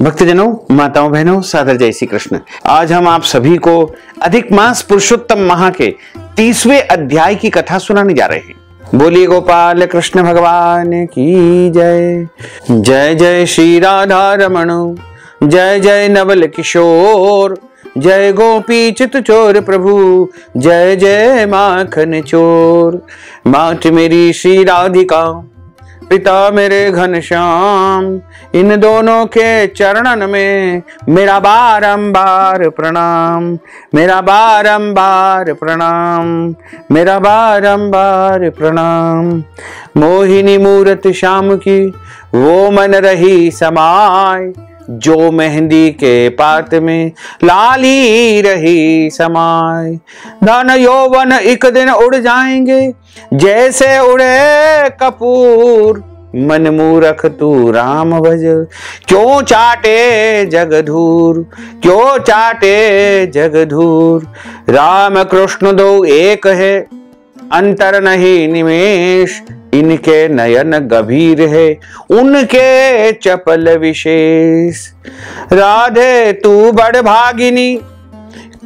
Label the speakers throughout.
Speaker 1: भक्तजनों, माताओं, बहनों, सादर जय श्री कृष्ण। आज हम आप सभी को अधिक मास पुरुषोत्तम माह के 30वें अध्याय की कथा सुनाने जा रहे हैं। बोलिए गोपाल कृष्ण भगवान की जय। जय जय श्री राधा रमण, जय जय नवल किशोर, जय गोपी चित चोर प्रभु, जय जय माखन चोर। मात मेरी श्री राधिका, पिता मेरे घनश्याम, इन दोनों के चरणन में मेरा बारंबार प्रणाम, मेरा बारंबार प्रणाम, मेरा बारंबार प्रणाम। मोहिनी मूरत श्याम की वो मन रही समाय, जो मेहंदी के पात में लाली रही समाय। धन यौवन एक दिन उड़ जाएंगे, जैसे उड़े कपूर। मन मूरख तू राम भज, क्यों चाटे जगधूर, क्यों चाटे जगधूर। राम कृष्ण दो एक है, अंतर नहीं निमेष। इनके नयन गंभीर है, उनके चपल विशेष। राधे तू बड़ भागिनी,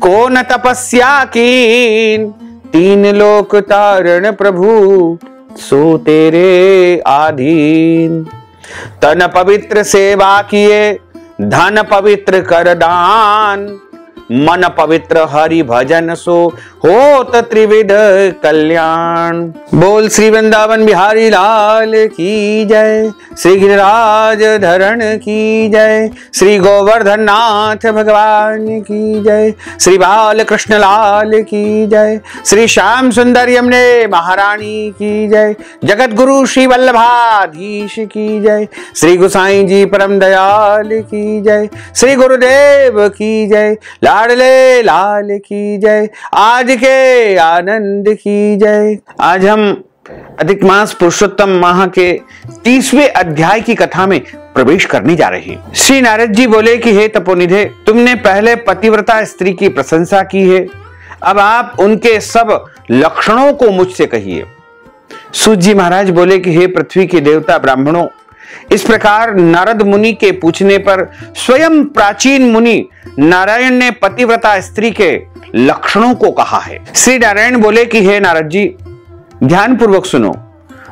Speaker 1: कौन तपस्या कीन। तीन लोक तारण प्रभु, सो तेरे आधीन। तन पवित्र सेवा किए, धन पवित्र कर दान। मन पवित्र हरि भजन, सो होत त्रिविध कल्याण। बोल श्री वृंदावन बिहारी लाल की जय, श्री गिरिराज धरण की जय, श्री गोवर्धन नाथ भगवान की जय, श्री बाल कृष्ण लाल की जय, श्री श्याम सुंदर यमुने महारानी की जय, जगत गुरु श्री वल्लभाधीश की जय, श्री गोसाई जी परम दयाल की जय, श्री गुरुदेव की जय, लाडले लाल की जय, आज के आनंद की जय। आज हम अधिक मास पुरुषोत्तम माह के 30वें अध्याय की कथा में प्रवेश करने जा रहे हैं। श्री नारद जी बोले कि हे तपोनिधे, तुमने पहले पतिव्रता स्त्री की प्रशंसा की है, अब आप उनके सब लक्षणों को मुझसे कहिए। सूत जी महाराज बोले कि हे पृथ्वी के देवता ब्राह्मणों, इस प्रकार नारद मुनि के पूछने पर स्वयं प्राचीन मुनि नारायण ने पतिव्रता स्त्री के लक्षणों को कहा है। श्री नारायण बोले कि हे नारद जी, ध्यान पूर्वक सुनो।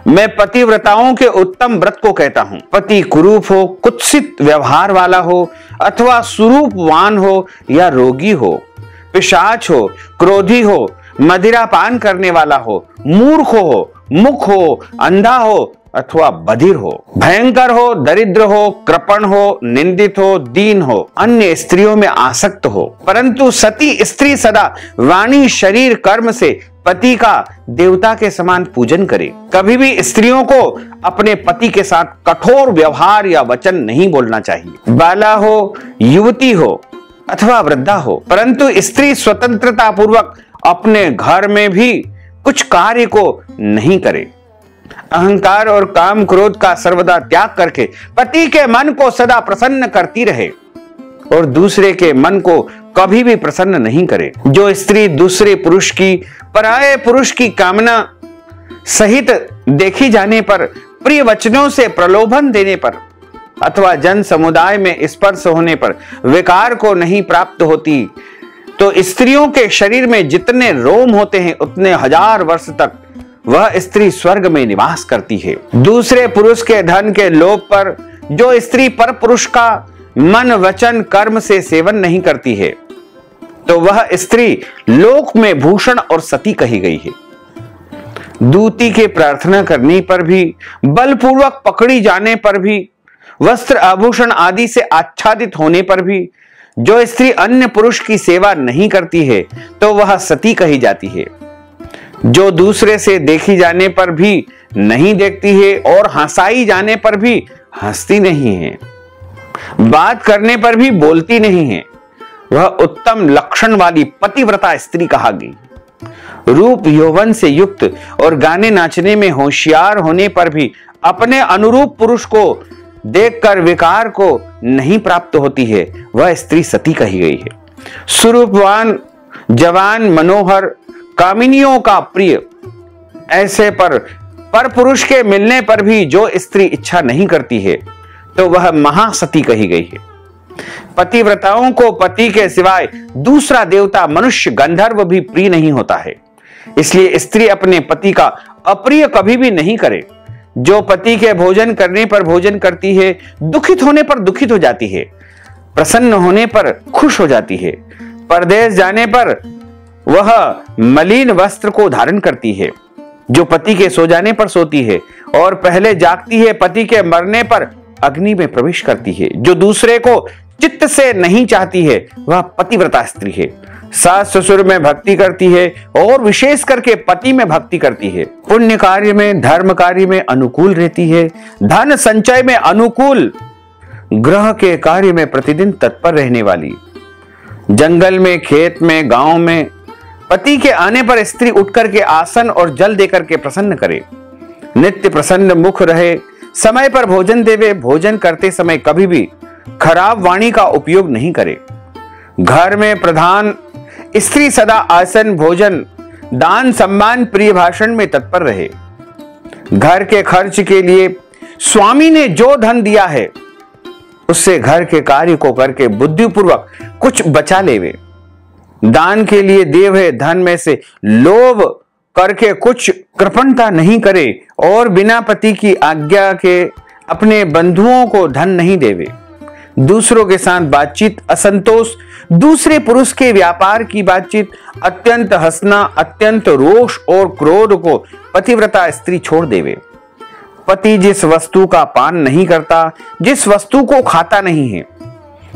Speaker 1: मैं पतिव्रताओं के उत्तम व्रत को कहता हूं। पति कुरूप हो, कुत्सित व्यवहार वाला हो, अथवा सुरूपवान हो या रोगी हो, पिशाच हो, क्रोधी हो, मदिरा पान करने वाला हो, मूर्ख हो, मुख हो, अंधा हो अथवा बधिर हो, भयंकर हो, दरिद्र हो, कृपण हो, निंदित हो, दीन हो, अन्य स्त्रियों में आसक्त हो, परंतु सती स्त्री सदा वाणी शरीर कर्म से पति का देवता के समान पूजन करे। कभी भी स्त्रियों को अपने पति के साथ कठोर व्यवहार या वचन नहीं बोलना चाहिए। बाला हो, युवती हो अथवा वृद्धा हो, परंतु स्त्री स्वतंत्रता पूर्वक अपने घर में भी कुछ कार्य को नहीं करे। अहंकार और काम क्रोध का सर्वदा त्याग करके पति के मन को सदा प्रसन्न करती रहे और दूसरे के मन को कभी भी प्रसन्न नहीं करे। जो स्त्री दूसरे पुरुष की, पराये पुरुष की कामना सहित देखी जाने पर, प्रिय वचनों से प्रलोभन देने पर अथवा जन समुदाय में स्पर्श होने पर विकार को नहीं प्राप्त होती, तो स्त्रियों के शरीर में जितने रोम होते हैं उतने हजार वर्ष तक वह स्त्री स्वर्ग में निवास करती है। दूसरे पुरुष के धन के लोभ पर जो स्त्री पर पुरुष का मन वचन कर्म से सेवन नहीं करती है, तो वह स्त्री लोक में भूषण और सती कही गई है। दूती के प्रार्थना करने पर भी, बलपूर्वक पकड़ी जाने पर भी, वस्त्र आभूषण आदि से आच्छादित होने पर भी जो स्त्री अन्य पुरुष की सेवा नहीं करती है, तो वह सती कही जाती है। जो दूसरे से देखी जाने पर भी नहीं देखती है और हंसाई जाने पर भी हंसती नहीं है, बात करने पर भी बोलती नहीं है, वह उत्तम लक्षण वाली पतिव्रता स्त्री कहागी। रूप यौवन से युक्त और गाने नाचने में होशियार होने पर भी अपने अनुरूप पुरुष को देखकर विकार को नहीं प्राप्त होती है, वह स्त्री सती कही गई है। स्वरूपवान, जवान, मनोहर, कामिनियों का प्रिय, ऐसे पर पुरुष के मिलने पर भी जो स्त्री इच्छा नहीं करती है, तो वह महासती कही गई है। पतिव्रताओं को पति के सिवाय दूसरा देवता, मनुष्य, गंधर्व भी प्रिय नहीं होता है। इसलिए स्त्री अपने पति का अप्रिय कभी भी नहीं करे। जो पति के भोजन करने पर भोजन करती है, दुखित होने पर दुखित हो जाती है, प्रसन्न होने पर खुश हो जाती है, परदेश जाने पर वह मलिन वस्त्र को धारण करती है, जो पति के सो जाने पर सोती है और पहले जागती है, पति के मरने पर अग्नि में प्रवेश करती है, जो दूसरे को चित्त से नहीं चाहती है, वह पतिव्रता स्त्री है। सास ससुर में भक्ति करती है और विशेष करके पति में भक्ति करती है। पुण्य कार्य में, धर्म कार्य में अनुकूल रहती है, धन संचय में अनुकूल, ग्रह के कार्य में प्रतिदिन तत्पर रहने वाली, जंगल में, खेत में, गांव में पति के आने पर स्त्री उठकर के आसन और जल देकर के प्रसन्न करे, नित्य प्रसन्न मुख रहे, समय पर भोजन देवे, भोजन करते समय कभी भी खराब वाणी का उपयोग नहीं करे। घर में प्रधान स्त्री सदा आसन, भोजन, दान, सम्मान, प्रिय भाषण में तत्पर रहे। घर के खर्च के लिए स्वामी ने जो धन दिया है उससे घर के कार्य को करके बुद्धिपूर्वक कुछ बचा लेवे। दान के लिए दिए हुए धन में से लोभ करके कुछ कृपणता नहीं करे और बिना पति की आज्ञा के अपने बंधुओं को धन नहीं देवे। दूसरों के साथ बातचीत, असंतोष, दूसरे पुरुष के व्यापार की बातचीत, अत्यंत हंसना, अत्यंत रोष और क्रोध को पतिव्रता स्त्री छोड़ देवे। पति जिस वस्तु का पान नहीं करता, जिस वस्तु को खाता नहीं है,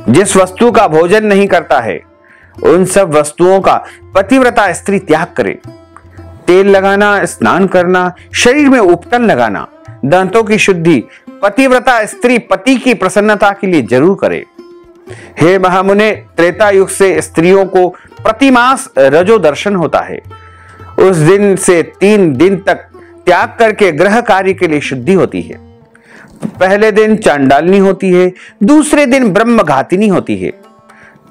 Speaker 1: जिस वस्तु का भोजन नहीं करता है, उन सब वस्तुओं का पतिव्रता स्त्री त्याग करे। तेल लगाना, स्नान करना, शरीर में उपटन लगाना, दांतों की शुद्धि पतिव्रता स्त्री पति की प्रसन्नता के लिए जरूर करे। हे महामुने, त्रेता युग से स्त्रियों को प्रतिमास रजो दर्शन होता है। उस दिन से 3 दिन तक त्याग करके ग्रह कार्य के लिए शुद्धि होती है। पहले दिन चांडालनी होती है, दूसरे दिन ब्रह्मघातिनी होती है,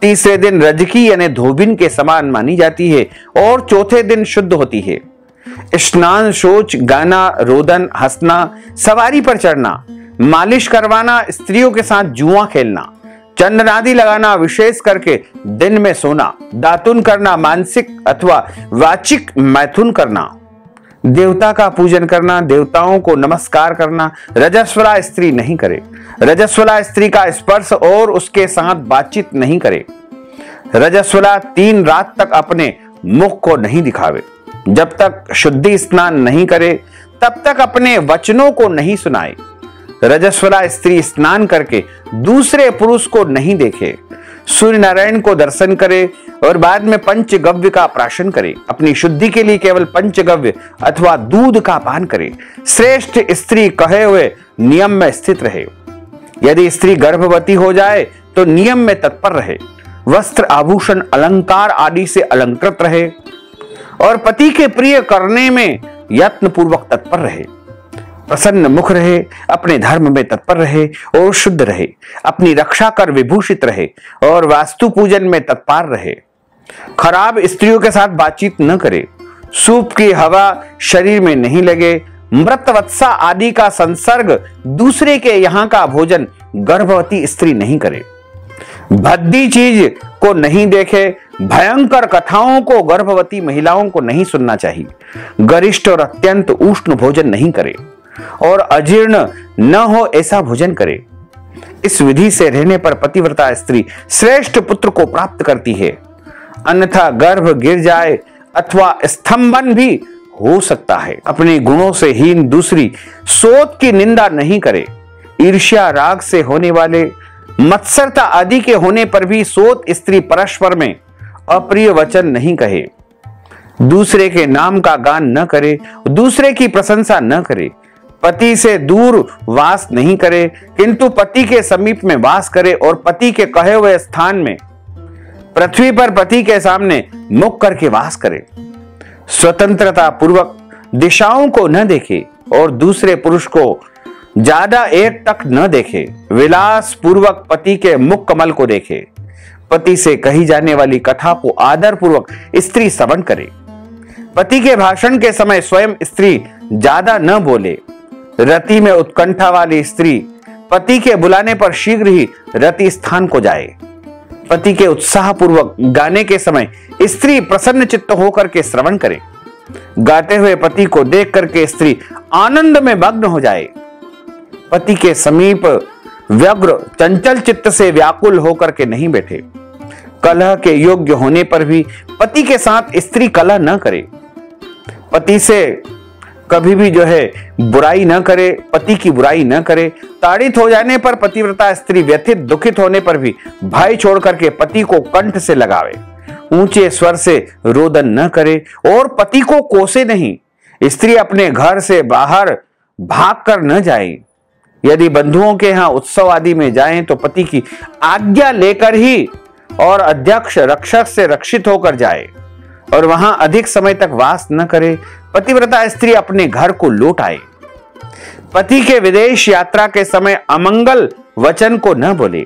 Speaker 1: तीसरे दिन रजकी यानी धोबिन के समान मानी जाती है और चौथे दिन शुद्ध होती है। स्नान, शौच, गाना, रोदन, हंसना, सवारी पर चढ़ना, मालिश करवाना, स्त्रियों के साथ जुआ खेलना, चंदन आदि लगाना, विशेष करके दिन में सोना, दातुन करना, मानसिक अथवा वाचिक मैथुन करना, देवता का पूजन करना, देवताओं को नमस्कार करना, रजस्वला स्त्री नहीं करे। रजस्वला स्त्री का स्पर्श और उसके साथ बातचीत नहीं करे। रजस्वला 3 रात तक अपने मुख को नहीं दिखावे। जब तक शुद्धि स्नान नहीं करे तब तक अपने वचनों को नहीं सुनाए। रजस्वला स्त्री स्नान करके दूसरे पुरुष को नहीं देखे, सूर्य नारायण को दर्शन करे और बाद में पंचगव्य का प्राशन करे। अपनी शुद्धि के लिए केवल पंचगव्य अथवा दूध का पान करे। श्रेष्ठ स्त्री कहे हुए नियम में स्थित रहे। यदि स्त्री गर्भवती हो जाए तो नियम में तत्पर रहे, वस्त्र, आभूषण, अलंकार आदि से अलंकृत रहे और पति के प्रिय करने में यत्न पूर्वक तत्पर रहे। प्रसन्न मुख रहे, अपने धर्म में तत्पर रहे और शुद्ध रहे, अपनी रक्षा कर विभूषित रहे और वास्तु पूजन में तत्पर रहे। खराब स्त्रियों के साथ बातचीत न करे, सूप की हवा शरीर में नहीं लगे, मृत वत्सा आदि का संसर्ग, दूसरे के यहाँ का भोजन गर्भवती स्त्री नहीं करे, भद्दी चीज को नहीं देखे, भयंकर कथाओं को गर्भवती महिलाओं को नहीं सुनना चाहिए, गरिष्ठ और अत्यंत उष्ण भोजन नहीं करे और अजीर्ण न हो ऐसा भोजन करे। इस विधि से रहने पर पतिव्रता स्त्री श्रेष्ठ पुत्र को प्राप्त करती है, अन्यथा गर्भ गिर जाए अथवा स्तंभन भी हो सकता है। अपने गुणों से हीन दूसरी सोत की निंदा नहीं करे। ईर्ष्या, राग से होने वाले, मत्सरता आदि के होने पर भी सोत स्त्री परस्पर में अप्रिय वचन नहीं कहे, दूसरे के नाम का गान न करे, दूसरे की प्रशंसा न करे, पति से दूर वास नहीं करे किंतु पति के समीप में वास करे और पति के कहे हुए स्थान में पृथ्वी पर पति के सामने मुख करके वास करे। स्वतंत्रता पूर्वक दिशाओं को न देखे और दूसरे पुरुष को ज्यादा एक तक न देखे। विलास पूर्वक पति के मुख कमल को देखे। पति से कही जाने वाली कथा को आदर पूर्वक स्त्री श्रवण करे। पति के भाषण के समय स्वयं स्त्री ज्यादा न बोले। रति में उत्कंठा वाली स्त्री पति के बुलाने पर शीघ्र ही रति स्थान को जाए। पति के उत्साह पूर्वक गाने के समय स्त्री प्रसन्न चित्त होकर के श्रवण करे। गाते हुए पति को देख करके स्त्री आनंद में मग्न हो जाए। पति के समीप व्यग्र चंचल चित्त से व्याकुल होकर के नहीं बैठे। कलह के योग्य होने पर भी पति के साथ स्त्री कलह न करे। पति से कभी भी बुराई न करे, पति की बुराई न करे। ताड़ित हो जाने पर पतिव्रता स्त्री व्यथित दुखित होने पर भी भय छोड़ करके पति को कंठ से लगावे। ऊंचे स्वर से रोदन न करे और पति को कोसे नहीं। स्त्री अपने घर से बाहर भाग कर न जाए। यदि बंधुओं के यहाँ उत्सव आदि में जाएं तो पति की आज्ञा लेकर ही और अध्यक्ष रक्षक से रक्षित होकर जाए और वहां अधिक समय तक वास न करे। पतिव्रता स्त्री अपने घर को लौट आए। पति के विदेश यात्रा के समय अमंगल वचन को न बोले,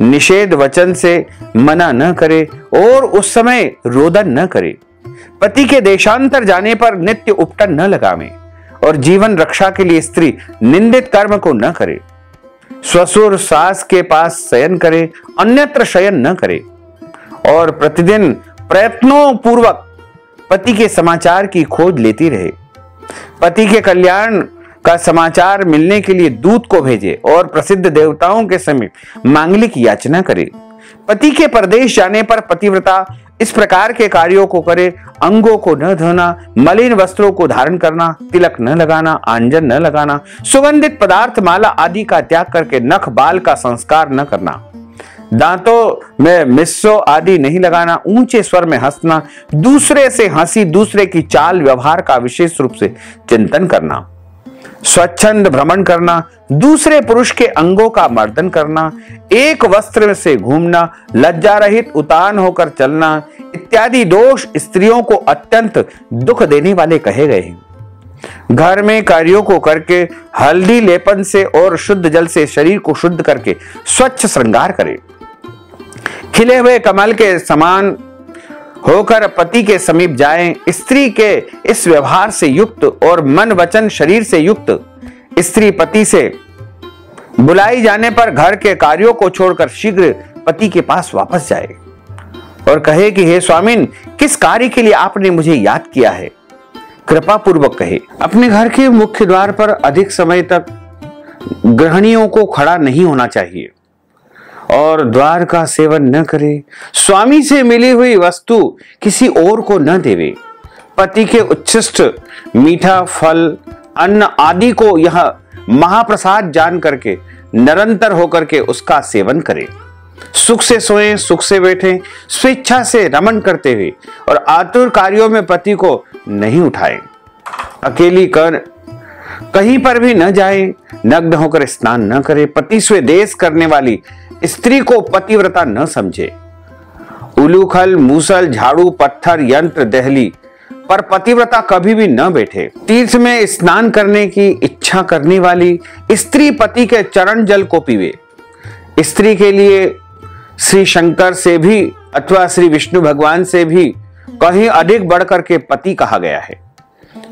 Speaker 1: निषेध वचन से मना न करे और उस समय रोदन न करे। पति के देशांतर जाने पर नित्य उपटन न लगावे और जीवन रक्षा के लिए स्त्री निंदित कर्म को न करे। ससुर सास के पास शयन करे, अन्यत्र शयन न करे और प्रतिदिन प्रयत्नों पूर्वक पति के समाचार की खोज लेती रहे। पति के कल्याण का समाचार मिलने के लिए दूत को भेजे और प्रसिद्ध देवताओं के समीप मांगलिक याचना करे। पति के परदेश जाने पर पतिव्रता इस प्रकार के कार्यों को करे: अंगों को न धोना, मलिन वस्त्रों को धारण करना, तिलक न लगाना, आंजन न लगाना, सुगंधित पदार्थ माला आदि का त्याग करके नख बाल का संस्कार न करना, दांतों में मिस्सो आदि नहीं लगाना, ऊंचे स्वर में हंसना, दूसरे से हंसी दूसरे की चाल व्यवहार का विशेष रूप से चिंतन करना, स्वच्छंद भ्रमण करना, दूसरे पुरुष के अंगों का मर्दन करना, एक वस्त्र से घूमना, लज्जा रहित उतान होकर चलना इत्यादि दोष स्त्रियों को अत्यंत दुख देने वाले कहे गए हैं। घर में कार्यों को करके हल्दी लेपन से और शुद्ध जल से शरीर को शुद्ध करके स्वच्छ श्रृंगार करे। खिले हुए कमल के समान होकर पति के समीप जाएं। स्त्री के इस व्यवहार से युक्त और मन वचन शरीर से युक्त स्त्री पति से बुलाई जाने पर घर के कार्यों को छोड़कर शीघ्र पति के पास वापस जाए और कहे कि हे स्वामिन, किस कार्य के लिए आपने मुझे याद किया है? कृपा पूर्वक कहे। अपने घर के मुख्य द्वार पर अधिक समय तक गृहिणियों को खड़ा नहीं होना चाहिए और द्वार का सेवन न करे। स्वामी से मिली हुई वस्तु किसी और को न देवे। पति के उच्छिष्ट मीठा फल अन्न आदि को यह महाप्रसाद जान करके निरंतर होकर के उसका सेवन करे। सुख से सोएं, सुख से बैठें, स्वेच्छा से रमन करते हुए और आतुर कार्यों में पति को नहीं उठाएं। अकेली कर कहीं पर भी न जाएं, नग्न होकर स्नान न करे। पति स्वदेश करने वाली स्त्री को पतिव्रता न समझे। उलूखल, मूसल, झाड़ू, पत्थर, यंत्र, दहली पर पतिव्रता कभी भी न बैठे। तीर्थ में स्नान करने की इच्छा करने वाली स्त्री पति के चरण जल को पीवे। स्त्री के लिए श्री शंकर से भी अथवा श्री विष्णु भगवान से भी कहीं अधिक बढ़कर के पति कहा गया है।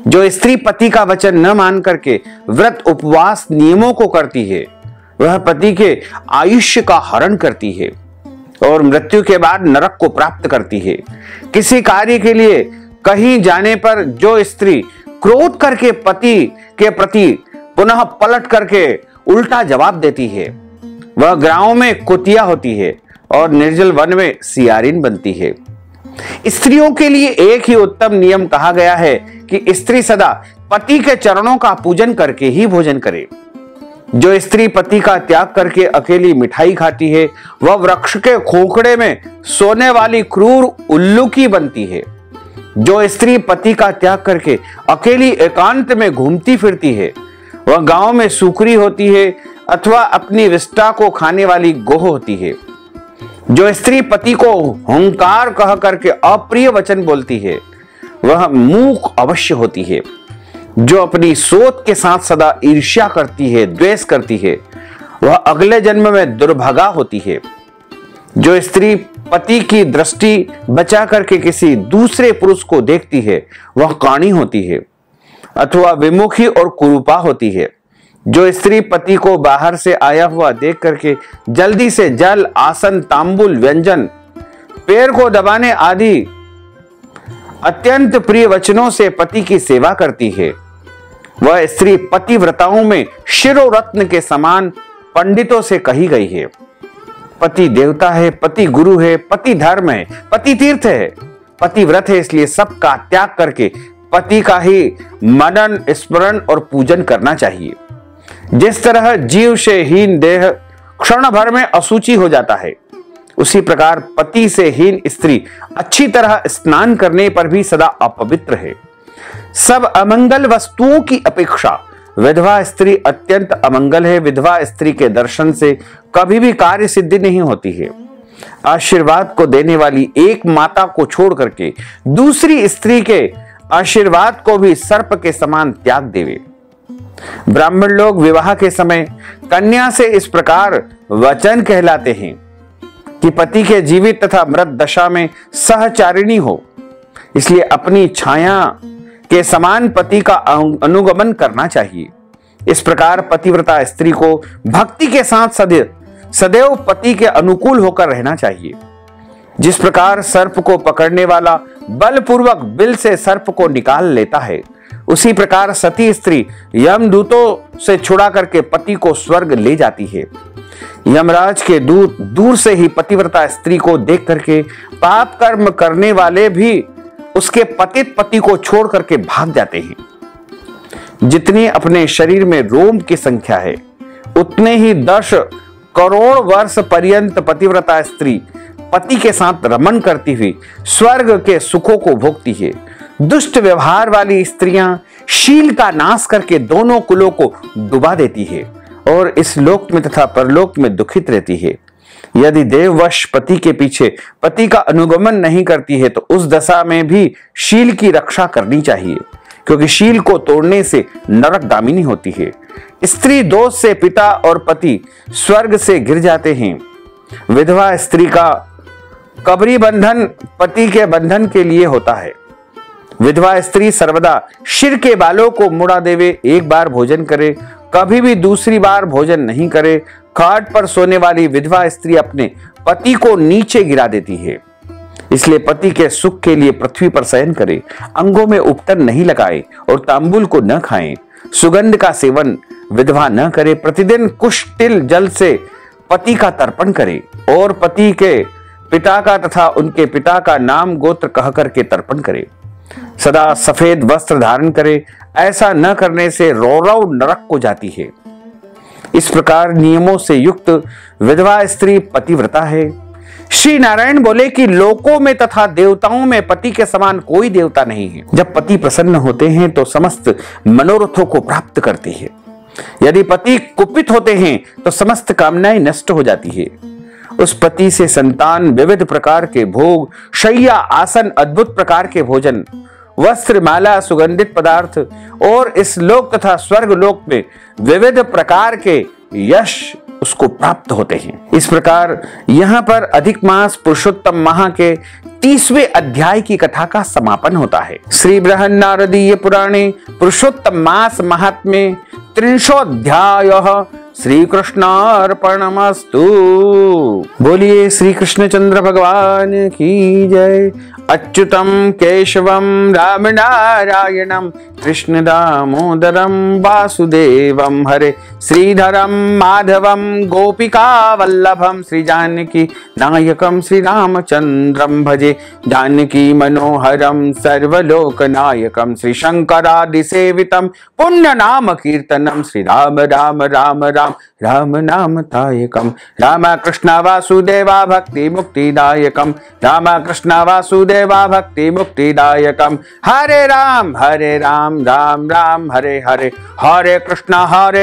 Speaker 1: जो स्त्री पति का वचन न मान करके व्रत उपवास नियमों को करती है, वह पति के आयुष्य का हरण करती है और मृत्यु के बाद नरक को प्राप्त करती है। किसी कार्य के लिए कहीं जाने पर जो स्त्री क्रोध करके पति के प्रति पुनः पलट करके उल्टा जवाब देती है, वह गांव में कुतिया होती है और निर्जल वन में सियारिन बनती है। स्त्रियों के लिए एक ही उत्तम नियम कहा गया है कि स्त्री सदा पति के चरणों का पूजन करके ही भोजन करे। जो स्त्री पति का त्याग करके अकेली मिठाई खाती है, वह वृक्ष के खोखड़े में सोने वाली क्रूर उल्लू की बनती है। जो स्त्री पति का त्याग करके अकेली एकांत में घूमती फिरती है, वह गांव में सुकरी होती है अथवा अपनी विष्टा को खाने वाली गोह होती है। जो स्त्री पति को हुंकार कह करके अप्रिय वचन बोलती है, वह मूक अवश्य होती है। जो अपनी सोच के साथ सदा ईर्ष्या करती है, द्वेष करती है, वह अगले जन्म में दुर्भागा होती है। जो स्त्री पति की दृष्टि बचा करके किसी दूसरे पुरुष को देखती है, वह काणी होती है अथवा विमुखी और कुरूपा होती है। जो स्त्री पति को बाहर से आया हुआ देख करके जल्दी से जल, आसन, तांबुल, व्यंजन, पैर को दबाने आदि अत्यंत प्रिय वचनों से पति की सेवा करती है, वह स्त्री पतिव्रताओं में शिरोरत्न के समान पंडितों से कही गई है। पति देवता है, पति गुरु है, पति धर्म है, पति तीर्थ है, पति व्रत है। इसलिए सबका त्याग करके पति का ही मनन, स्मरण और पूजन करना चाहिए। जिस तरह जीव से हीन देह क्षण भर में अशुचि हो जाता है, उसी प्रकार पति से हीन स्त्री अच्छी तरह स्नान करने पर भी सदा अपवित्र है। सब अमंगल वस्तुओं की अपेक्षा विधवा स्त्री अत्यंत अमंगल है। विधवा स्त्री के दर्शन से कभी भी कार्य सिद्धि नहीं होती है। आशीर्वाद को देने वाली एक माता को छोड़ करके दूसरी स्त्री के आशीर्वाद को भी सर्प के समान त्याग देवे। ब्राह्मण लोग विवाह के समय कन्या से इस प्रकार वचन कहलाते हैं कि पति के जीवित तथा मृत दशा में सहचारिणी हो, इसलिए अपनी छाया के समान पति का अनुगमन करना चाहिए। इस प्रकार पतिव्रता स्त्री को भक्ति के साथ सदैव पति के अनुकूल होकर रहना चाहिए। जिस प्रकार सर्प को पकड़ने वाला बलपूर्वक बिल से सर्प को निकाल लेता है, उसी प्रकार सती स्त्री यमदूतों से छुड़ा करके पति को स्वर्ग ले जाती है। यमराज के दूत दूर से ही पतिव्रता स्त्री को देख करके पाप कर्म करने वाले भी उसके पतित पति को छोड़ करके भाग जाते हैं। जितनी अपने शरीर में रोम की संख्या है, उतने ही 10 करोड़ वर्ष पर्यंत पतिव्रता स्त्री पति के साथ रमन करती हुई स्वर्ग के सुखों को भोगती है। दुष्ट व्यवहार वाली स्त्रियां शील का नाश करके दोनों कुलों को डुबा देती है और इस लोक में तथा परलोक में दुखित रहती है। यदि देववश पति के पीछे पति का अनुगमन नहीं करती है, तो उस दशा में भी शील की रक्षा करनी चाहिए, क्योंकि शील को तोड़ने से नरकगामिनी होती है। स्त्री दोष से पिता और पति स्वर्ग से गिर जाते हैं। विधवा स्त्री का कबरी बंधन पति के बंधन के लिए होता है। विधवा स्त्री सर्वदा सिर के बालों को मुड़ा देवे, एक बार भोजन करे, कभी भी दूसरी बार भोजन नहीं करे। खाट पर सोने वाली विधवा स्त्री अपने पति को नीचे गिरा देती है। इसलिए पति के सुख के लिए पृथ्वी पर शयन करे, अंगों में उपटन नहीं लगाए और तांबुल को न खाएं। सुगंध का सेवन विधवा न करे। प्रतिदिन कुश तिल जल से पति का तर्पण करे और पति के पिता का तथा उनके पिता का नाम गोत्र कह करके तर्पण करे। सदा सफेद वस्त्र धारण करे। ऐसा न करने से रौरव नरक को जाती है। इस प्रकार नियमों से युक्त विधवा स्त्री पतिव्रता है। श्री नारायण बोले कि लोकों में तथा देवताओं में पति के समान कोई देवता नहीं है। जब पति प्रसन्न होते हैं तो समस्त मनोरथों को प्राप्त करते हैं। यदि पति कुपित होते हैं तो समस्त कामनाएं नष्ट हो जाती है। उस पति से संतान, विविध प्रकार के भोग, शैया, आसन, अद्भुत प्रकार के भोजन, वस्त्र, माला, सुगंधित पदार्थ और इस लोक तथा स्वर्ग लोक में विविध प्रकार के यश उसको प्राप्त होते हैं। इस प्रकार यहाँ पर अधिक मास पुरुषोत्तम माह के 30वें अध्याय की कथा का समापन होता है। श्री बृहन्नारदीय पुराणे पुरुषोत्तम मास महात्म्ये 30ोऽध्यायः। श्री कृष्णार्पणमस्तु। बोलिए श्री कृष्णचंद्र भगवान की जय। अच्युतम केशवम राम नारायणम कृष्ण दामोदरम वासुदेवम हरे श्रीधरम माधवम गोपिका वल्लभम श्री जानकी नायकम श्री रामचंद्रम भजे। जानकी मनोहरम सर्वलोक नायकम श्री शंकरादि सेवितम पुण्य नाम कीर्तनम श्री राम राम राम राम राम नाम तायकम। राम कृष्ण वासुदेवा भक्ति मुक्तिदायकम। राम कृष्ण वासुदेवा भक्ति मुक्तिदायकम। हरे राम राम राम हरे हरे। हरे कृष्ण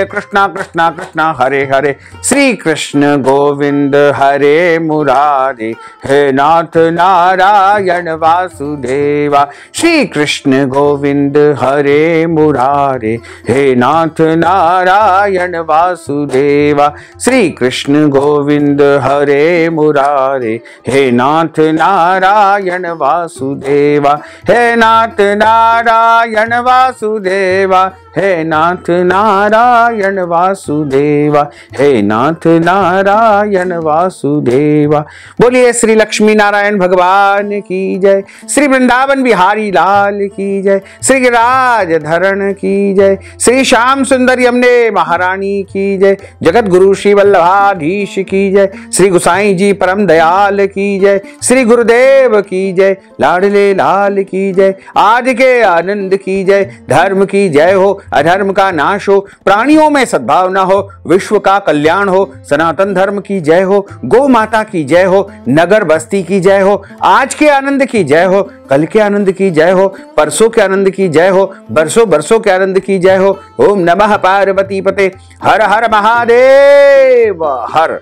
Speaker 1: कृष्ण कृष्ण हरे हरे। श्री कृष्ण गोविंद हरे मुरारे। हे नाथ नारायण वासुदेवा। श्री कृष्ण गोविंद हरे मुरारे। हे नाथ नारायण वासुदेवा। श्री कृष्ण गोविंद हरे मुरारे। हे नाथ नारायण वासुदेवा। हे नाथ नारायण वासुदेवा, हे नाथ नारायण वासुदेवा, हे नाथ नारायण वासुदेवा। बोलिए श्री लक्ष्मी नारायण भगवान की जय, श्री वृंदावन बिहारी लाल की जय, श्री गिरिराज धरण की जय, श्री श्याम सुंदर यमुने महारानी की जय, जगत गुरु श्री वल्लभाधीश की जय, श्री गुसाई जी परम दयाल की जय, श्री गुरुदेव की जय, लाडले लाल की जय, आज के आनंद की जय, धर्म की जय हो, अधर्म का नाश हो, प्राणियों में सद्भावना हो, विश्व का कल्याण हो, सनातन धर्म की जय हो, गौ माता की जय हो, नगर बस्ती की जय हो, आज के आनंद की जय हो, कल के आनंद की जय हो, परसों के आनंद की जय हो, बरसों बरसों के आनंद की जय हो। ओम नमः पार्वती पते, हर हर महादेव हर,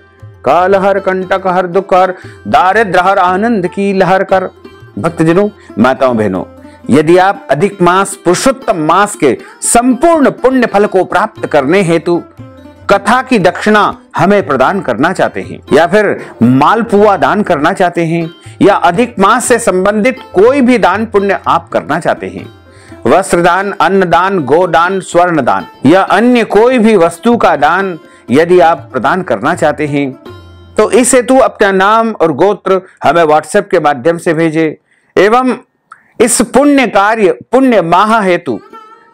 Speaker 1: काल हर, कंटक हर, दुख हर, दारिद्र हर, आनंद की लहर कर। भक्तजनों, माताओं बहनों, यदि आप अधिक मास पुरुषोत्तम मास के संपूर्ण पुण्य फल को प्राप्त करने हेतु कथा की दक्षिणा हमें प्रदान करना चाहते हैं, या फिर मालपुआ दान करना चाहते हैं, या अधिक मास से संबंधित कोई भी दान पुण्य आप करना चाहते हैं, वस्त्र दान, अन्न दान, गोदान, स्वर्ण दान या अन्य कोई भी वस्तु का दान यदि आप प्रदान करना चाहते हैं, तो इस हेतु अपना नाम और गोत्र हमें व्हाट्सएप के माध्यम से भेजें एवं इस पुण्य कार्य, पुण्य माह हेतु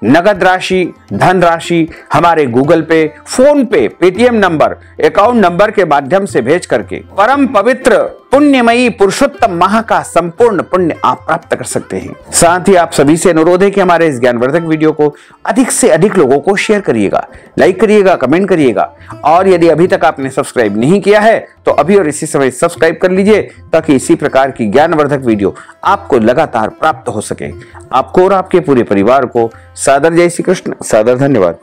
Speaker 1: नगद राशि, धन राशि हमारे गूगल पे, फोन पे, पेटीएम नंबर, अकाउंट नंबर के माध्यम से भेज करके परम पवित्र पुण्यमयी पुरुषोत्तम माह का संपूर्ण पुण्य आप प्राप्त कर सकते हैं। साथ ही आप सभी से अनुरोध है कि हमारे इस ज्ञानवर्धक वीडियो को अधिक से अधिक लोगों को शेयर करिएगा, लाइक करिएगा, कमेंट करिएगा, और यदि अभी तक आपने सब्सक्राइब नहीं किया है तो अभी और इसी समय सब्सक्राइब कर लीजिए, ताकि इसी प्रकार की ज्ञानवर्धक वीडियो आपको लगातार प्राप्त हो सके। आपको और आपके पूरे परिवार को सादर जय श्री कृष्ण, सादर धन्यवाद।